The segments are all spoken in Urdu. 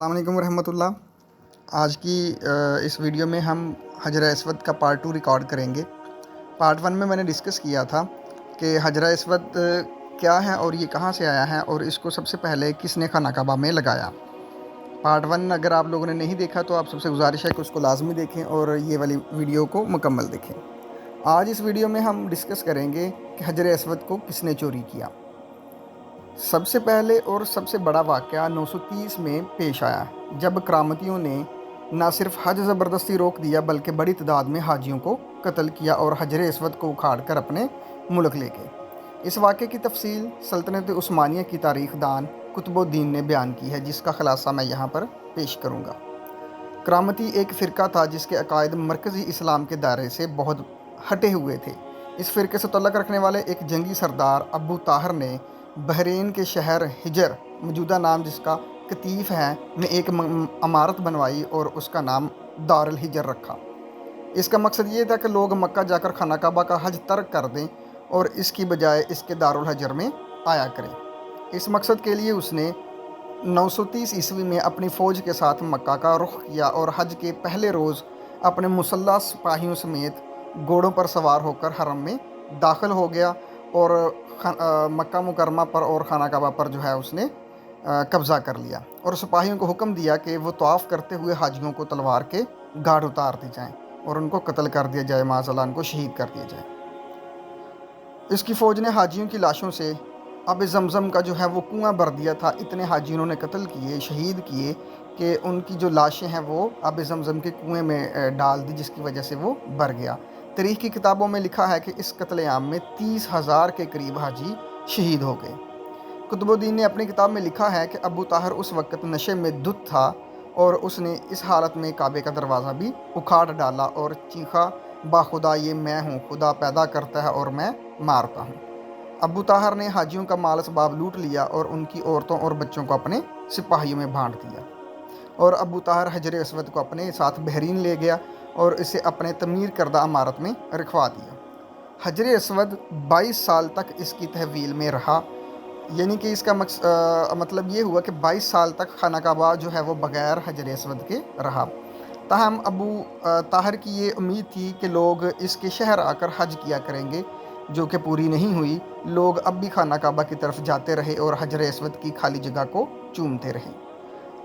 السلام علیکم ورحمۃ اللہ۔ آج کی اس ویڈیو میں ہم حجر اسود کا پارٹ 2 ریکارڈ کریں گے۔ پارٹ 1 میں نے ڈسکس کیا تھا کہ حجر اسود کیا ہے اور یہ کہاں سے آیا ہے اور اس کو سب سے پہلے کس نے خانہ کعبہ میں لگایا۔ پارٹ 1 اگر آپ لوگوں نے نہیں دیکھا تو آپ سب سے گزارش ہے کہ اس کو لازمی دیکھیں اور یہ والی ویڈیو کو مکمل دیکھیں۔ آج اس ویڈیو میں ہم ڈسکس کریں گے کہ حجر اسود کو کس نے چوری کیا۔ سب سے پہلے اور سب سے بڑا واقعہ 930 میں پیش آیا، جب کرامتیوں نے نہ صرف حج زبردستی روک دیا بلکہ بڑی تعداد میں حاجیوں کو قتل کیا اور حجر اسود کو اکھاڑ کر اپنے ملک لے گئے۔ اس واقعے کی تفصیل سلطنت عثمانیہ کی تاریخ دان قطب الدین نے بیان کی ہے، جس کا خلاصہ میں یہاں پر پیش کروں گا۔ کرامتی ایک فرقہ تھا جس کے عقائد مرکزی اسلام کے دائرے سے بہت ہٹے ہوئے تھے۔ اس فرقے سے تعلق رکھنے والے ایک جنگی سردار ابو طاہر نے بحرین کے شہر حجر، موجودہ نام جس کا قطیف ہے، میں ایک عمارت بنوائی اور اس کا نام دار الحجر رکھا۔ اس کا مقصد یہ تھا کہ لوگ مکہ جا کر خانہ کعبہ کا حج ترک کر دیں اور اس کی بجائے اس کے دار الحجر میں آیا کریں۔ اس مقصد کے لیے اس نے 930 عیسوی میں اپنی فوج کے ساتھ مکہ کا رخ کیا اور حج کے پہلے روز اپنے مسلح سپاہیوں سمیت گھوڑوں پر سوار ہو کر حرم میں داخل ہو گیا اور مکہ مکرمہ پر اور خانہ کعبہ پر اس نے قبضہ کر لیا اور سپاہیوں کو حکم دیا کہ وہ طواف کرتے ہوئے حاجیوں کو تلوار کے گاڑ اتار دی جائیں اور ان کو قتل کر دیا جائے، معاذ اللہ ان کو شہید کر دیا جائے۔ اس کی فوج نے حاجیوں کی لاشوں سے آب زمزم کا وہ کنواں بھر دیا تھا۔ اتنے حاجی انہوں نے قتل کیے، شہید کیے کہ ان کی جو لاشیں ہیں وہ آب زمزم کے کنویں میں ڈال دی، جس کی وجہ سے وہ بھر گیا۔ تاریخ کی کتابوں میں لکھا ہے کہ اس قتل عام میں 30,000 کے قریب حاجی شہید ہو گئے۔ قطب الدین نے اپنی کتاب میں لکھا ہے کہ ابو طاہر اس وقت نشے میں دھت تھا اور اس نے اس حالت میں کعبے کا دروازہ بھی اکھاڑ ڈالا اور چیخا، باخدا یہ میں ہوں، خدا پیدا کرتا ہے اور میں مارتا ہوں۔ ابو طاہر نے حاجیوں کا مال اسباب لوٹ لیا اور ان کی عورتوں اور بچوں کو اپنے سپاہیوں میں بانٹ دیا، اور ابو طاہر حجر اسود کو اپنے ساتھ بحرین لے گیا اور اسے اپنے تعمیر کردہ عمارت میں رکھوا دیا۔ حجر اسود 22 سال تک اس کی تحویل میں رہا، یعنی کہ اس کا مطلب یہ ہوا کہ 22 سال تک خانہ کعبہ وہ بغیر حجر اسود کے رہا۔ تاہم ابو طاہر کی یہ امید تھی کہ لوگ اس کے شہر آ کر حج کیا کریں گے، جو کہ پوری نہیں ہوئی۔ لوگ اب بھی خانہ کعبہ کی طرف جاتے رہے اور حجر اسود کی خالی جگہ کو چومتے رہے۔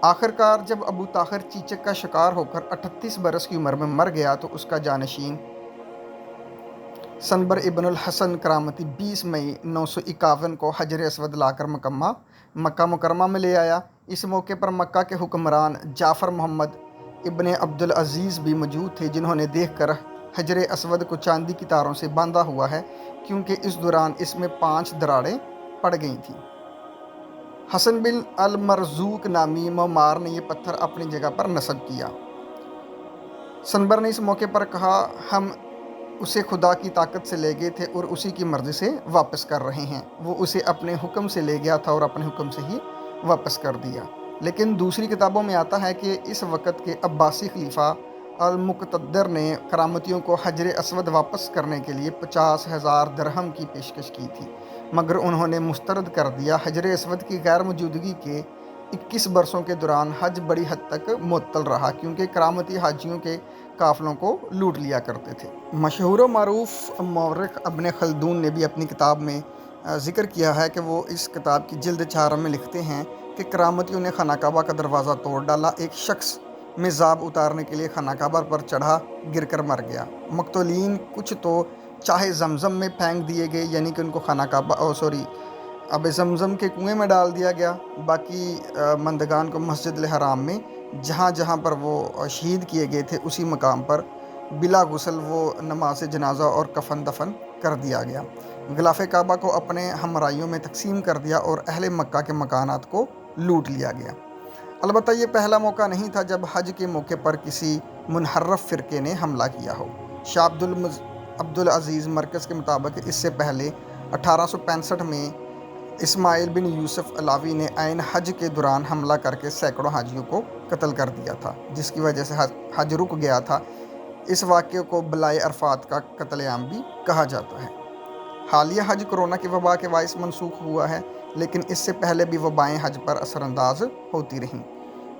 آخرکار جب ابو طاہر چیچک کا شکار ہو کر 38 برس کی عمر میں مر گیا تو اس کا جانشین سنبر ابن الحسن کرامتی 20 مئی 951 کو حجر اسود لا کر مکہ مکرمہ میں لے آیا۔ اس موقع پر مکہ کے حکمران جعفر محمد ابن عبدالعزیز بھی موجود تھے، جنہوں نے دیکھ کر حجر اسود کو چاندی کی تاروں سے باندھا ہوا ہے، کیونکہ اس دوران اس میں 5 دراڑیں پڑ گئی تھیں۔ حسن بن المرزوق نامی معمار نے یہ پتھر اپنی جگہ پر نصب کیا۔ سنبر نے اس موقع پر کہا، ہم اسے خدا کی طاقت سے لے گئے تھے اور اسی کی مرضی سے واپس کر رہے ہیں۔ وہ اسے اپنے حکم سے لے گیا تھا اور اپنے حکم سے ہی واپس کر دیا۔ لیکن دوسری کتابوں میں آتا ہے کہ اس وقت کے عباسی خلیفہ المقتدر نے کرامتیوں کو حجر اسود واپس کرنے کے لیے 50,000 درہم کی پیشکش کی تھی، مگر انہوں نے مسترد کر دیا۔ حجر اسود کی غیر موجودگی کے 21 برسوں کے دوران حج بڑی حد تک معطل رہا، کیونکہ کرامتی حاجیوں کے قافلوں کو لوٹ لیا کرتے تھے۔ مشہور و معروف مورخ ابن خلدون نے بھی اپنی کتاب میں ذکر کیا ہے کہ وہ اس کتاب کی جلد 4 میں لکھتے ہیں کہ کرامتیوں نے خانہ کعبہ کا دروازہ توڑ ڈالا۔ ایک شخص میزاب اتارنے کے لیے خانہ کعبہ پر چڑھا، گر کر مر گیا۔ مقتولین کچھ تو چاہے زمزم میں پھینک دیے گئے، یعنی کہ ان کو اب زمزم کے کنویں میں ڈال دیا گیا۔ باقی مندگان کو مسجد الحرام میں جہاں پر وہ شہید کیے گئے تھے اسی مقام پر بلا غسل وہ نماز جنازہ اور کفن دفن کر دیا گیا۔ غلاف کعبہ کو اپنے ہمراہیوں میں تقسیم کر دیا اور اہل مکہ کے مکانات کو لوٹ لیا گیا۔ البتہ یہ پہلا موقع نہیں تھا جب حج کے موقع پر کسی منحرف فرقے نے حملہ کیا ہو۔ شاہ عبدالعزیز مرکز کے مطابق اس سے پہلے 1865 میں اسماعیل بن یوسف علاوی نے عین حج کے دوران حملہ کر کے سینکڑوں حاجیوں کو قتل کر دیا تھا، جس کی وجہ سے حج رک گیا تھا۔ اس واقعے کو بلائے عرفات کا قتل عام بھی کہا جاتا ہے۔ حالیہ حج کرونا کی وبا کے باعث منسوخ ہوا ہے، لیکن اس سے پہلے بھی وبائیں حج پر اثر انداز ہوتی رہیں۔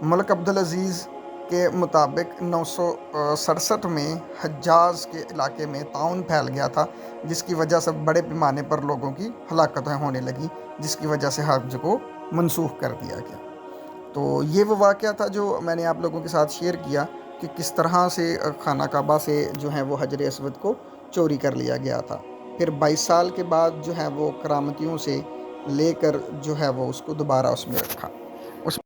ملک عبدالعزیز کے مطابق 967 میں حجاز کے علاقے میں طاعون پھیل گیا تھا، جس کی وجہ سے بڑے پیمانے پر لوگوں کی ہلاکتیں ہونے لگیں، جس کی وجہ سے حج کو منسوخ کر دیا گیا۔ تو یہ وہ واقعہ تھا جو میں نے آپ لوگوں کے ساتھ شیئر کیا کہ کس طرح سے خانہ کعبہ سے جو ہے وہ حجر اسود کو چوری کر لیا گیا تھا۔ پھر 22 سال کے بعد جو ہے وہ کرامتیوں سے لے کر جو ہے وہ اس کو دوبارہ اس میں رکھا۔